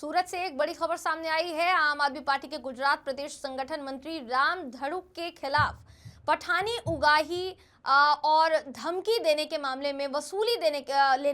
सूरत से एक बड़ी खबर सामने आई है। आम आदमी पार्टी के गुजरात प्रदेश संगठन मंत्री राम धड़ुक के खिलाफ पठानी उगाही और धमकी देने के मामले में, वसूली लेने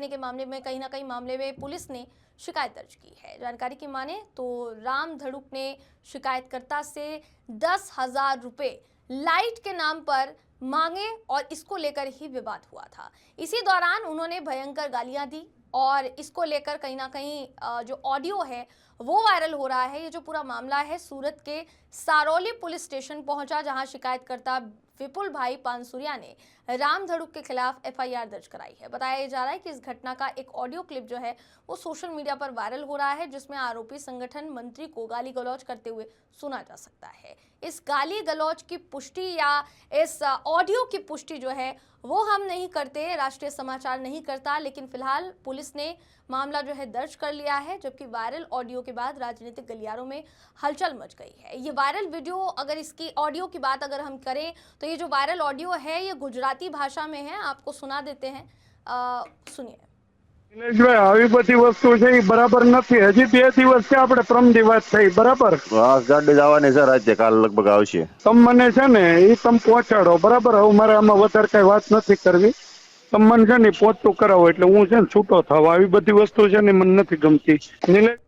के मामले में, कहीं ना कहीं मामले में पुलिस ने शिकायत दर्ज की है। जानकारी की माने तो राम धड़ुक ने शिकायतकर्ता से 10,000 रुपए लाइट के नाम पर मांगे और इसको लेकर ही विवाद हुआ था। इसी दौरान उन्होंने भयंकर गालियां दी और इसको लेकर कहीं ना कहीं जो ऑडियो है वो वायरल हो रहा है। ये जो पूरा मामला है सूरत के सारोली पुलिस स्टेशन पहुंचा, जहां शिकायतकर्ता विपुल भाई पानसुरिया ने राम धड़ुक के खिलाफ एफआईआर दर्ज कराई है। बताया जा रहा है कि इस घटना का एक ऑडियो क्लिप जो है वो सोशल मीडिया पर वायरल हो रहा है, जिसमें आरोपी संगठन मंत्री को गाली गलौज करते हुए सुना जा सकता है। इस गाली गलौज की पुष्टि या इस ऑडियो की पुष्टि जो है वो हम नहीं करते, राष्ट्रीय समाचार नहीं करता, लेकिन फिलहाल पुलिस ने मामला जो है दर्ज कर लिया है। जबकि वायरल ऑडियो के बाद राजनीतिक गलियारों में हलचल मच गई है। ये वायरल वीडियो, अगर इसकी ऑडियो की बात अगर हम करें तो ये जो वायरल ऑडियो है ये गुजराती भाषा में है। आपको सुना देते हैं, सुनिए। દિનેશભાઈ, આવી બધી વસ્તુ છે એ બરાબર નથી। હજી 2 દિવસ છે આપણે પ્રમદી વાત થઈ, બરાબર? ગાડી જવાની છે રાતે, કાલ લગભગ આવશે। તમે મને છે ને એ તમે પહોંચાડો, બરાબર? હવે મારે આમાં વધારે કઈ વાત નથી કરવી। તમે મને છે ને પહોંચતું કરાવો એટલે હું છે ને છૂટો થાવ। આવી બધી વસ્તુ છે ને મને નથી ગમતી। નિલેશ